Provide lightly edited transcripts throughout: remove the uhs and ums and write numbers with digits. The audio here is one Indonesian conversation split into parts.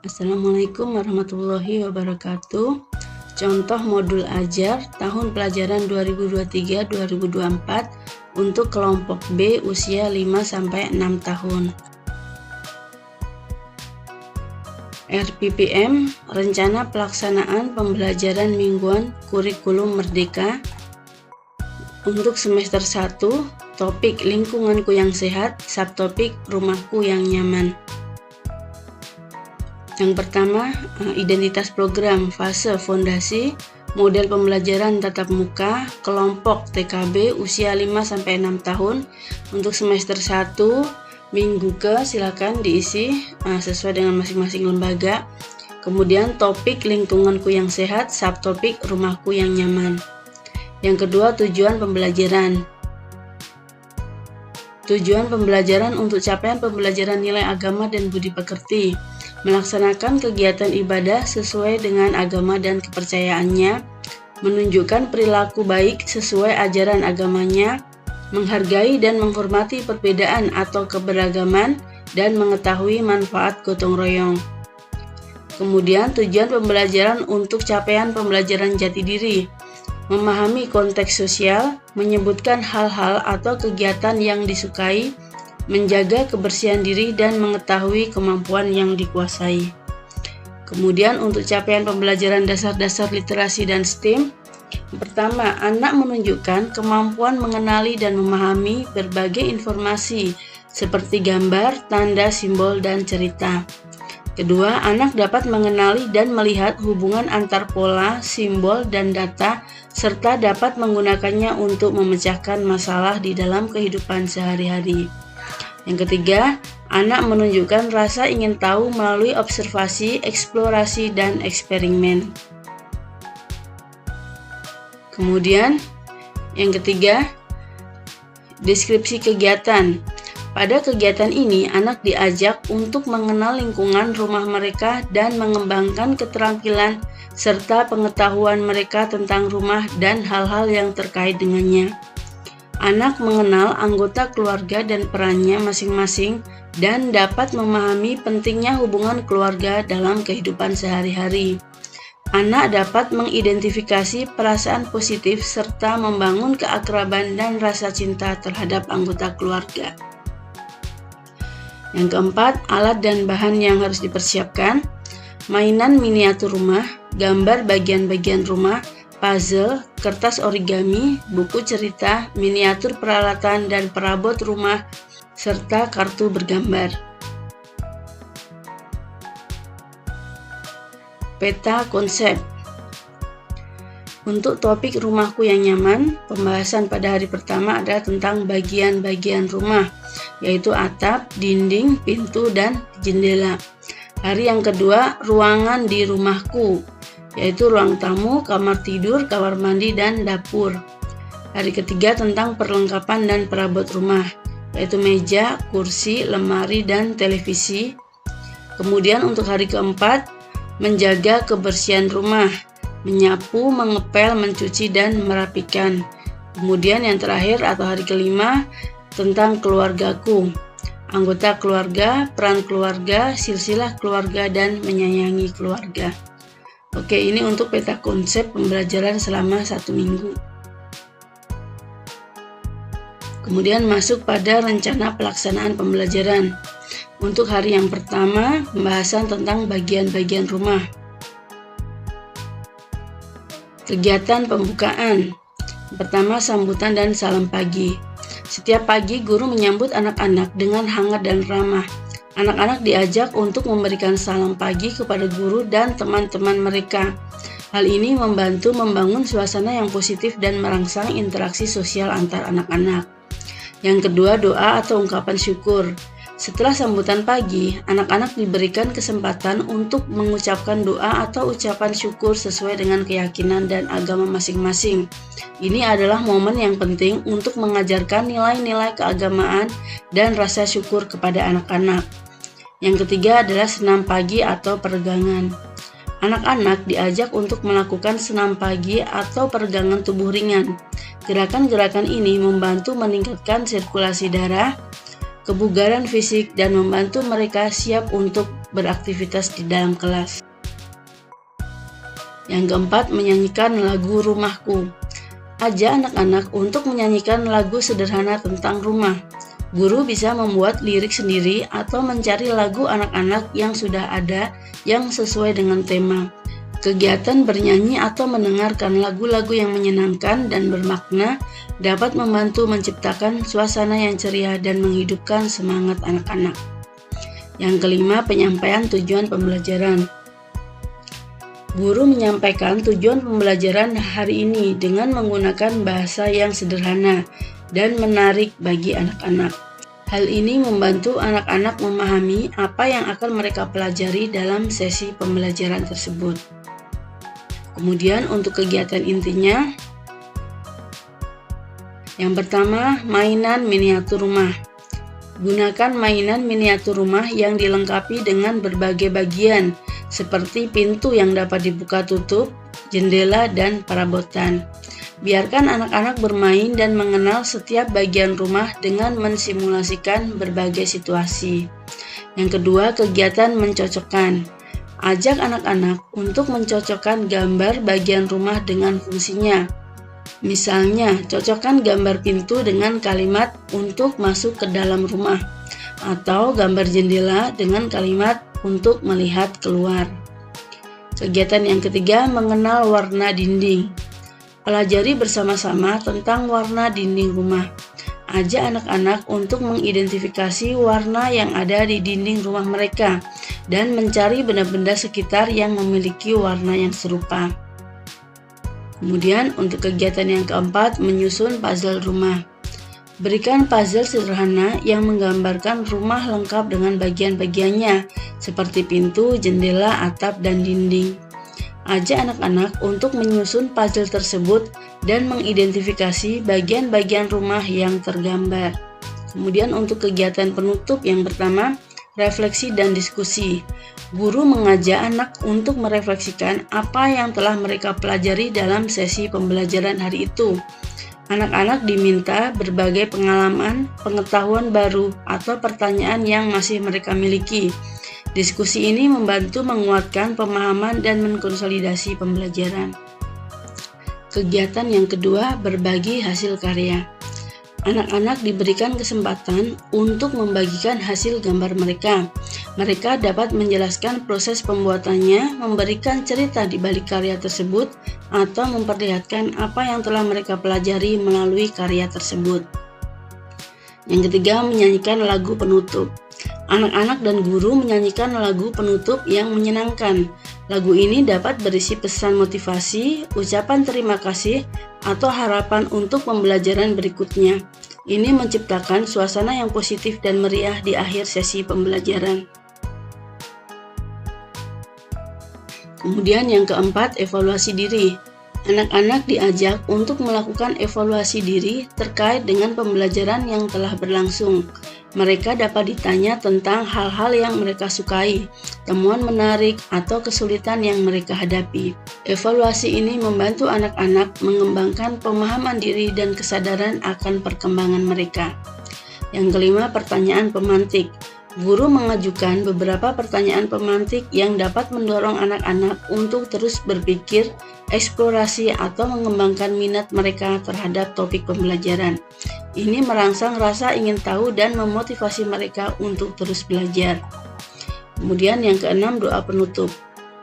Assalamualaikum warahmatullahi wabarakatuh. Contoh modul ajar tahun pelajaran 2023-2024 untuk kelompok B usia 5-6 tahun. RPPM, Rencana Pelaksanaan Pembelajaran Mingguan Kurikulum Merdeka untuk semester 1, topik lingkunganku yang sehat, subtopik rumahku yang nyaman. Yang pertama, identitas program, fase fondasi, model pembelajaran tatap muka, kelompok TKB usia 5-6 tahun untuk semester 1, minggu ke, silakan diisi sesuai dengan masing-masing lembaga. Kemudian topik lingkunganku yang sehat, subtopik rumahku yang nyaman. Yang kedua, tujuan pembelajaran. Tujuan pembelajaran untuk capaian pembelajaran nilai agama dan budi pekerti, melaksanakan kegiatan ibadah sesuai dengan agama dan kepercayaannya, menunjukkan perilaku baik sesuai ajaran agamanya, menghargai dan menghormati perbedaan atau keberagaman, dan mengetahui manfaat gotong royong. Kemudian tujuan pembelajaran untuk capaian pembelajaran jati diri, memahami konteks sosial, menyebutkan hal-hal atau kegiatan yang disukai, menjaga kebersihan diri dan mengetahui kemampuan yang dikuasai. Kemudian untuk capaian pembelajaran dasar-dasar literasi dan STEM, pertama, anak menunjukkan kemampuan mengenali dan memahami berbagai informasi seperti gambar, tanda, simbol, dan cerita. Kedua, anak dapat mengenali dan melihat hubungan antar pola, simbol, dan data, serta dapat menggunakannya untuk memecahkan masalah di dalam kehidupan sehari-hari. Yang ketiga, anak menunjukkan rasa ingin tahu melalui observasi, eksplorasi, dan eksperimen. Kemudian, yang ketiga, deskripsi kegiatan. Pada kegiatan ini, anak diajak untuk mengenal lingkungan rumah mereka dan mengembangkan keterampilan serta pengetahuan mereka tentang rumah dan hal-hal yang terkait dengannya. Anak mengenal anggota keluarga dan perannya masing-masing dan dapat memahami pentingnya hubungan keluarga dalam kehidupan sehari-hari. Anak dapat mengidentifikasi perasaan positif serta membangun keakraban dan rasa cinta terhadap anggota keluarga. Yang keempat, alat dan bahan yang harus dipersiapkan, mainan miniatur rumah, gambar bagian-bagian rumah, puzzle, kertas origami, buku cerita, miniatur peralatan dan perabot rumah, serta kartu bergambar. Peta konsep. Untuk topik rumahku yang nyaman, pembahasan pada hari pertama adalah tentang bagian-bagian rumah, yaitu atap, dinding, pintu, dan jendela. Hari yang kedua, ruangan di rumahku, yaitu ruang tamu, kamar tidur, kamar mandi, dan dapur. Hari ketiga tentang perlengkapan dan perabot rumah, yaitu meja, kursi, lemari, dan televisi. Kemudian untuk hari keempat, menjaga kebersihan rumah, menyapu, mengepel, mencuci, dan merapikan. Kemudian yang terakhir atau hari kelima, tentang keluargaku, anggota keluarga, peran keluarga, silsilah keluarga, dan menyayangi keluarga. Oke, ini untuk peta konsep pembelajaran selama 1 minggu. Kemudian masuk pada rencana pelaksanaan pembelajaran. Untuk hari yang pertama, pembahasan tentang bagian-bagian rumah. Kegiatan pembukaan. Pertama, sambutan dan salam pagi. Setiap pagi, guru menyambut anak-anak dengan hangat dan ramah. Anak-anak diajak untuk memberikan salam pagi kepada guru dan teman-teman mereka. Hal ini membantu membangun suasana yang positif dan merangsang interaksi sosial antar anak-anak. Yang kedua, doa atau ungkapan syukur. Setelah sambutan pagi, anak-anak diberikan kesempatan untuk mengucapkan doa atau ucapan syukur sesuai dengan keyakinan dan agama masing-masing. Ini adalah momen yang penting untuk mengajarkan nilai-nilai keagamaan dan rasa syukur kepada anak-anak. Yang ketiga adalah senam pagi atau peregangan. Anak-anak diajak untuk melakukan senam pagi atau peregangan tubuh ringan. Gerakan-gerakan ini membantu meningkatkan sirkulasi darah, kebugaran fisik, dan membantu mereka siap untuk beraktivitas di dalam kelas. Yang keempat, menyanyikan lagu rumahku. Ajak anak-anak untuk menyanyikan lagu sederhana tentang rumah. Guru bisa membuat lirik sendiri atau mencari lagu anak-anak yang sudah ada yang sesuai dengan tema. Kegiatan bernyanyi atau mendengarkan lagu-lagu yang menyenangkan dan bermakna dapat membantu menciptakan suasana yang ceria dan menghidupkan semangat anak-anak. Yang kelima, penyampaian tujuan pembelajaran. Guru menyampaikan tujuan pembelajaran hari ini dengan menggunakan bahasa yang sederhana dan menarik bagi anak-anak. Hal ini membantu anak-anak memahami apa yang akan mereka pelajari dalam sesi pembelajaran tersebut. Kemudian untuk kegiatan intinya, yang pertama, mainan miniatur rumah. Gunakan mainan miniatur rumah yang dilengkapi dengan berbagai bagian seperti pintu yang dapat dibuka tutup, jendela, dan perabotan. Biarkan anak-anak bermain dan mengenal setiap bagian rumah dengan mensimulasikan berbagai situasi. Yang kedua, kegiatan mencocokkan. Ajak anak-anak untuk mencocokkan gambar bagian rumah dengan fungsinya. Misalnya, cocokkan gambar pintu dengan kalimat untuk masuk ke dalam rumah, atau gambar jendela dengan kalimat untuk melihat keluar. Kegiatan yang ketiga, mengenal warna dinding. Pelajari bersama-sama tentang warna dinding rumah. Ajak anak-anak untuk mengidentifikasi warna yang ada di dinding rumah mereka dan mencari benda-benda sekitar yang memiliki warna yang serupa. Kemudian untuk kegiatan yang keempat, menyusun puzzle rumah. Berikan puzzle sederhana yang menggambarkan rumah lengkap dengan bagian-bagiannya seperti pintu, jendela, atap, dan dinding. Ajak anak-anak untuk menyusun puzzle tersebut dan mengidentifikasi bagian-bagian rumah yang tergambar. Kemudian untuk kegiatan penutup yang pertama, refleksi dan diskusi. Guru mengajak anak untuk merefleksikan apa yang telah mereka pelajari dalam sesi pembelajaran hari itu. Anak-anak diminta berbagai pengalaman, pengetahuan baru, atau pertanyaan yang masih mereka miliki. Diskusi ini membantu menguatkan pemahaman dan menkonsolidasi pembelajaran. Kegiatan yang kedua, berbagi hasil karya. Anak-anak diberikan kesempatan untuk membagikan hasil gambar mereka. Mereka dapat menjelaskan proses pembuatannya, memberikan cerita di balik karya tersebut, atau memperlihatkan apa yang telah mereka pelajari melalui karya tersebut. Yang ketiga, menyanyikan lagu penutup. Anak-anak dan guru menyanyikan lagu penutup yang menyenangkan. Lagu ini dapat berisi pesan motivasi, ucapan terima kasih, atau harapan untuk pembelajaran berikutnya. Ini menciptakan suasana yang positif dan meriah di akhir sesi pembelajaran. Kemudian yang keempat, evaluasi diri. Anak-anak diajak untuk melakukan evaluasi diri terkait dengan pembelajaran yang telah berlangsung. Mereka dapat ditanya tentang hal-hal yang mereka sukai, temuan menarik, atau kesulitan yang mereka hadapi. Evaluasi ini membantu anak-anak mengembangkan pemahaman diri dan kesadaran akan perkembangan mereka. Yang kelima, pertanyaan pemantik. Guru mengajukan beberapa pertanyaan pemantik yang dapat mendorong anak-anak untuk terus berpikir, eksplorasi, atau mengembangkan minat mereka terhadap topik pembelajaran. Ini merangsang rasa ingin tahu dan memotivasi mereka untuk terus belajar. Kemudian yang keenam, doa penutup.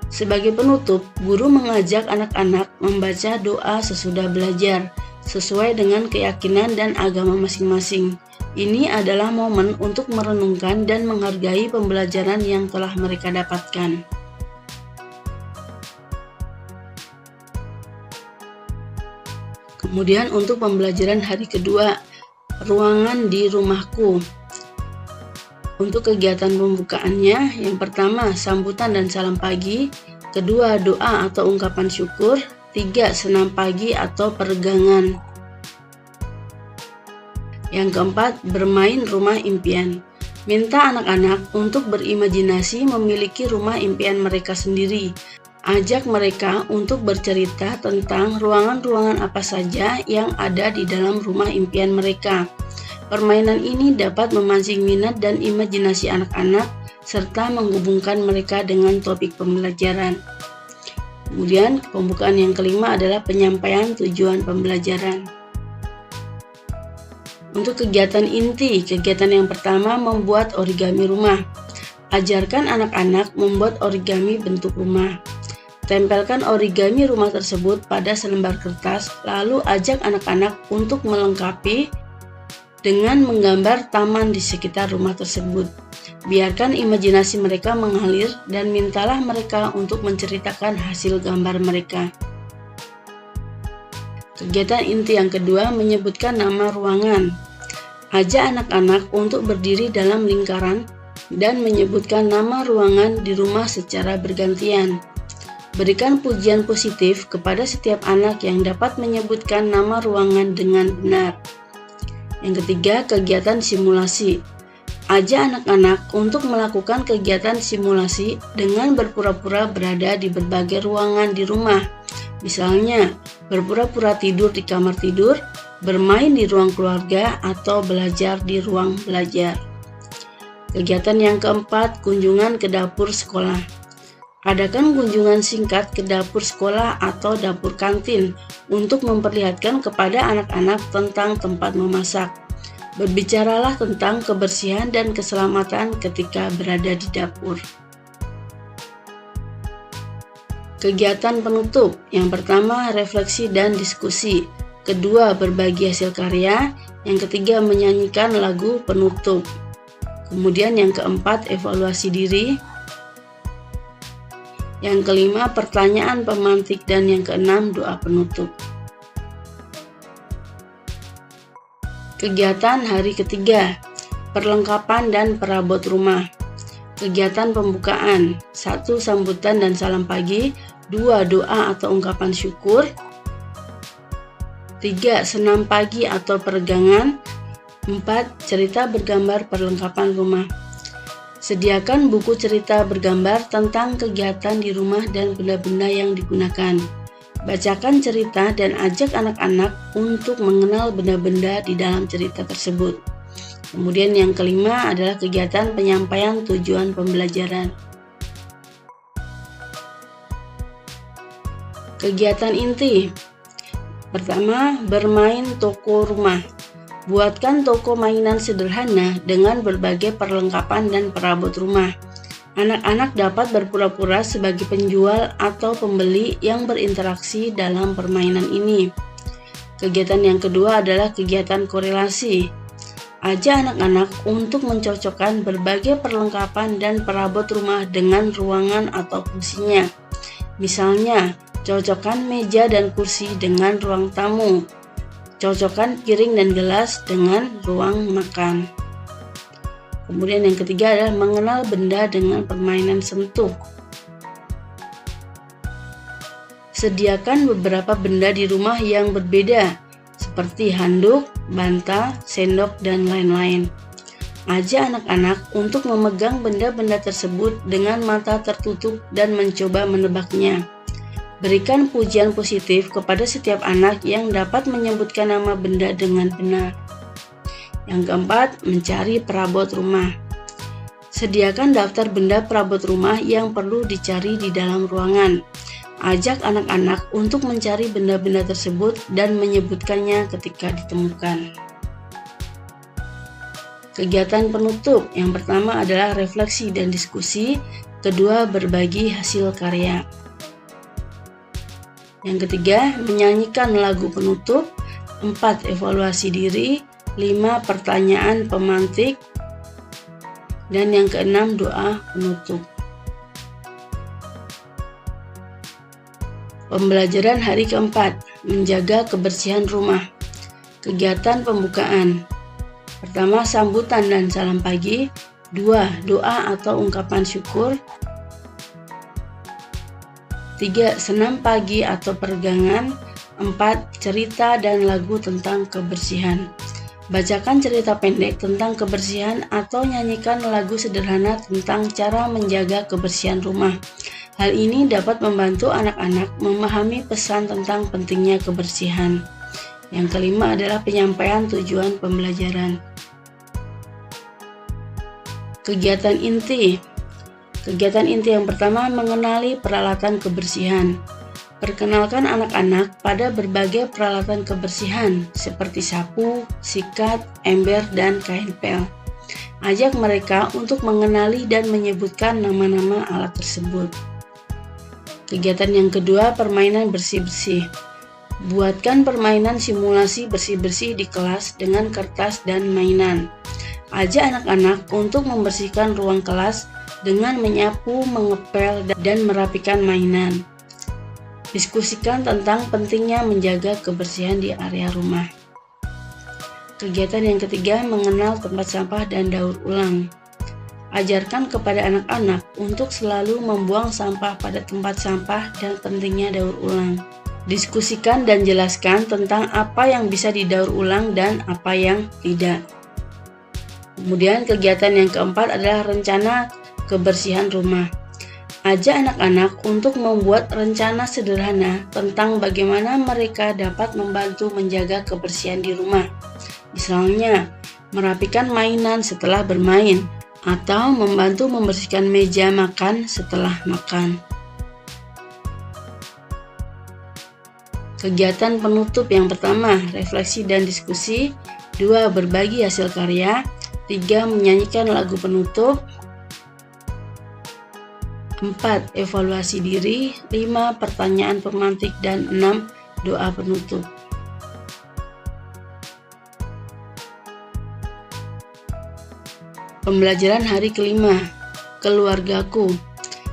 Sebagai penutup, guru mengajak anak-anak membaca doa sesudah belajar, sesuai dengan keyakinan dan agama masing-masing. Ini adalah momen untuk merenungkan dan menghargai pembelajaran yang telah mereka dapatkan. Kemudian untuk pembelajaran hari kedua, ruangan di rumahku. Untuk kegiatan pembukaannya, yang pertama sambutan dan salam pagi, kedua doa atau ungkapan syukur, tiga senam pagi atau peregangan. Yang keempat, bermain rumah impian. Minta anak-anak untuk berimajinasi memiliki rumah impian mereka sendiri. Ajak mereka untuk bercerita tentang ruangan-ruangan apa saja yang ada di dalam rumah impian mereka. Permainan ini dapat memancing minat dan imajinasi anak-anak serta menghubungkan mereka dengan topik pembelajaran. Kemudian, pembukaan yang kelima adalah penyampaian tujuan pembelajaran. Untuk kegiatan inti, kegiatan yang pertama membuat origami rumah. Ajarkan anak-anak membuat origami bentuk rumah. Tempelkan origami rumah tersebut pada selembar kertas, lalu ajak anak-anak untuk melengkapi dengan menggambar taman di sekitar rumah tersebut. Biarkan imajinasi mereka mengalir dan mintalah mereka untuk menceritakan hasil gambar mereka. Kegiatan inti yang kedua menyebutkan nama ruangan. Ajak anak-anak untuk berdiri dalam lingkaran dan menyebutkan nama ruangan di rumah secara bergantian. Berikan pujian positif kepada setiap anak yang dapat menyebutkan nama ruangan dengan benar. Yang ketiga, kegiatan simulasi. Ajak anak-anak untuk melakukan kegiatan simulasi dengan berpura-pura berada di berbagai ruangan di rumah. Misalnya, berpura-pura tidur di kamar tidur, bermain di ruang keluarga, atau belajar di ruang belajar. Kegiatan yang keempat, kunjungan ke dapur sekolah. Adakan kunjungan singkat ke dapur sekolah atau dapur kantin untuk memperlihatkan kepada anak-anak tentang tempat memasak. Berbicaralah tentang kebersihan dan keselamatan ketika berada di dapur. Kegiatan penutup. Yang pertama, refleksi dan diskusi. Kedua, berbagi hasil karya. Yang ketiga, menyanyikan lagu penutup. Kemudian yang keempat, evaluasi diri. Yang kelima, pertanyaan pemantik. Dan yang keenam, doa penutup. Kegiatan hari ketiga, perlengkapan dan perabot rumah. Kegiatan pembukaan. 1. Sambutan dan salam pagi. 2. Doa atau ungkapan syukur. 3. Senam pagi atau peregangan. 4. Cerita bergambar perlengkapan rumah. Sediakan buku cerita bergambar tentang kegiatan di rumah dan benda-benda yang digunakan. Bacakan cerita dan ajak anak-anak untuk mengenal benda-benda di dalam cerita tersebut. Kemudian yang kelima adalah kegiatan penyampaian tujuan pembelajaran. Kegiatan inti. Pertama, bermain toko rumah. Buatkan toko mainan sederhana dengan berbagai perlengkapan dan perabot rumah. Anak-anak dapat berpura-pura sebagai penjual atau pembeli yang berinteraksi dalam permainan ini. Kegiatan yang kedua adalah kegiatan korelasi. Ajak anak-anak untuk mencocokkan berbagai perlengkapan dan perabot rumah dengan ruangan atau fungsinya. Misalnya, cocokkan meja dan kursi dengan ruang tamu. Cocokkan piring dan gelas dengan ruang makan. Kemudian yang ketiga adalah mengenal benda dengan permainan sentuh. Sediakan beberapa benda di rumah yang berbeda, seperti handuk, bantal, sendok, dan lain-lain. Ajak anak-anak untuk memegang benda-benda tersebut dengan mata tertutup dan mencoba menebaknya. Berikan pujian positif kepada setiap anak yang dapat menyebutkan nama benda dengan benar. Yang keempat, mencari perabot rumah. Sediakan daftar benda perabot rumah yang perlu dicari di dalam ruangan. Ajak anak-anak untuk mencari benda-benda tersebut dan menyebutkannya ketika ditemukan. Kegiatan penutup. Yang pertama adalah refleksi dan diskusi. Kedua, berbagi hasil karya. Yang ketiga, menyanyikan lagu penutup. 4. Evaluasi diri. 5. Pertanyaan pemantik. Dan yang keenam, doa penutup. Pembelajaran hari keempat, menjaga kebersihan rumah. Kegiatan pembukaan. Pertama, sambutan dan salam pagi. 2. Doa atau ungkapan syukur. 3. Senam pagi atau peregangan. 4. Cerita dan lagu tentang kebersihan. Bacakan cerita pendek tentang kebersihan atau nyanyikan lagu sederhana tentang cara menjaga kebersihan rumah. Hal ini dapat membantu anak-anak memahami pesan tentang pentingnya kebersihan. Yang kelima adalah penyampaian tujuan pembelajaran. Kegiatan inti. Kegiatan inti yang pertama, mengenali peralatan kebersihan. Perkenalkan anak-anak pada berbagai peralatan kebersihan seperti sapu, sikat, ember, dan kain pel. Ajak mereka untuk mengenali dan menyebutkan nama-nama alat tersebut. Kegiatan yang kedua, permainan bersih-bersih. Buatkan permainan simulasi bersih-bersih di kelas dengan kertas dan mainan. Ajak anak-anak untuk membersihkan ruang kelas dengan menyapu, mengepel, dan merapikan mainan. Diskusikan tentang pentingnya menjaga kebersihan di area rumah. Kegiatan yang ketiga, mengenal tempat sampah dan daur ulang. Ajarkan kepada anak-anak untuk selalu membuang sampah pada tempat sampah dan pentingnya daur ulang. Diskusikan dan jelaskan tentang apa yang bisa didaur ulang dan apa yang tidak. Kemudian kegiatan yang keempat adalah rencana kebersihan rumah. Ajak anak-anak untuk membuat rencana sederhana tentang bagaimana mereka dapat membantu menjaga kebersihan di rumah. Misalnya, merapikan mainan setelah bermain, atau membantu membersihkan meja makan setelah makan. Kegiatan penutup yang pertama, refleksi dan diskusi. 2. Berbagi hasil karya. 3. Menyanyikan lagu penutup. 4. Evaluasi diri. 5. Pertanyaan pemantik. Dan 6. Doa penutup. Pembelajaran hari kelima, keluargaku.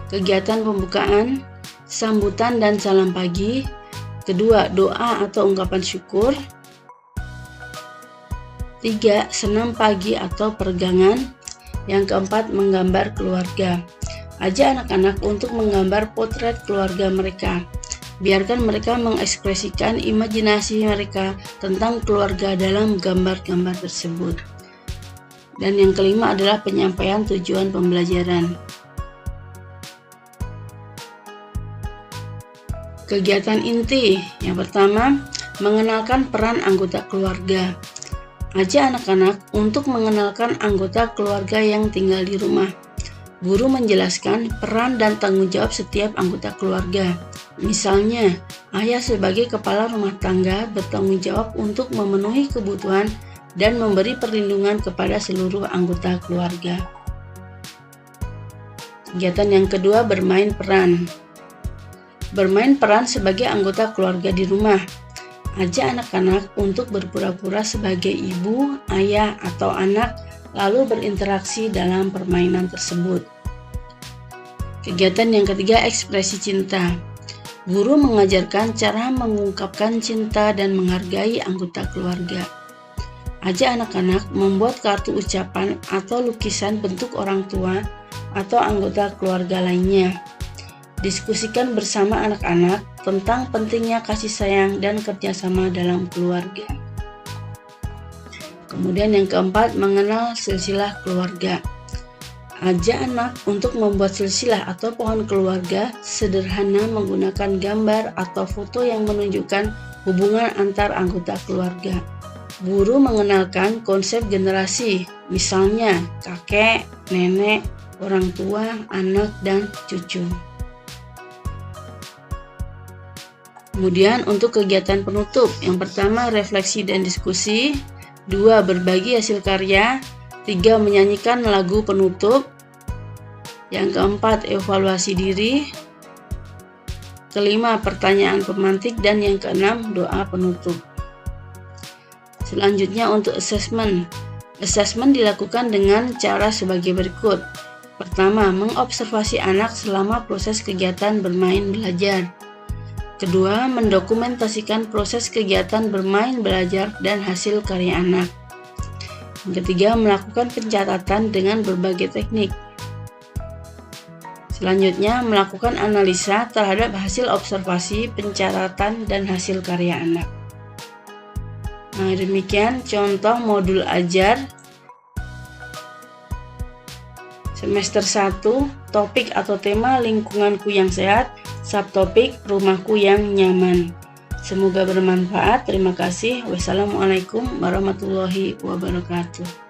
Kegiatan pembukaan, sambutan dan salam pagi. Kedua, doa atau ungkapan syukur. 3. Senam pagi atau peregangan. Yang keempat, menggambar keluarga. Ajak anak-anak untuk menggambar potret keluarga mereka. Biarkan mereka mengekspresikan imajinasi mereka tentang keluarga dalam gambar-gambar tersebut. Dan yang kelima adalah penyampaian tujuan pembelajaran. Kegiatan inti. Yang pertama, mengenalkan peran anggota keluarga. Ajak anak-anak untuk mengenalkan anggota keluarga yang tinggal di rumah. Guru menjelaskan peran dan tanggung jawab setiap anggota keluarga. Misalnya, ayah sebagai kepala rumah tangga bertanggung jawab untuk memenuhi kebutuhan dan memberi perlindungan kepada seluruh anggota keluarga. Kegiatan yang kedua, bermain peran. Bermain peran sebagai anggota keluarga di rumah. Ajak anak-anak untuk berpura-pura sebagai ibu, ayah, atau anak, lalu berinteraksi dalam permainan tersebut. Kegiatan yang ketiga, ekspresi cinta. Guru mengajarkan cara mengungkapkan cinta dan menghargai anggota keluarga. Ajak anak-anak membuat kartu ucapan atau lukisan bentuk orang tua atau anggota keluarga lainnya. Diskusikan bersama anak-anak tentang pentingnya kasih sayang dan kerjasama dalam keluarga. Kemudian yang keempat, mengenal silsilah keluarga. Ajak anak untuk membuat silsilah atau pohon keluarga sederhana menggunakan gambar atau foto yang menunjukkan hubungan antar anggota keluarga. Guru mengenalkan konsep generasi, misalnya kakek, nenek, orang tua, anak, dan cucu. Kemudian untuk kegiatan penutup, yang pertama refleksi dan diskusi. 2. Berbagi hasil karya. 3. Menyanyikan lagu penutup. Yang keempat, evaluasi diri. Kelima, pertanyaan pemantik. Dan yang keenam, doa penutup. Selanjutnya untuk assessment. Assessment dilakukan dengan cara sebagai berikut. Pertama, mengobservasi anak selama proses kegiatan bermain belajar. Kedua, mendokumentasikan proses kegiatan bermain belajar dan hasil karya anak. Yang ketiga, melakukan pencatatan dengan berbagai teknik. Selanjutnya, melakukan analisa terhadap hasil observasi, pencatatan, dan hasil karya anak. Nah, demikian contoh modul ajar semester 1, topik atau tema lingkunganku yang sehat, subtopik rumahku yang nyaman. Semoga bermanfaat. Terima kasih. Wassalamualaikum warahmatullahi wabarakatuh.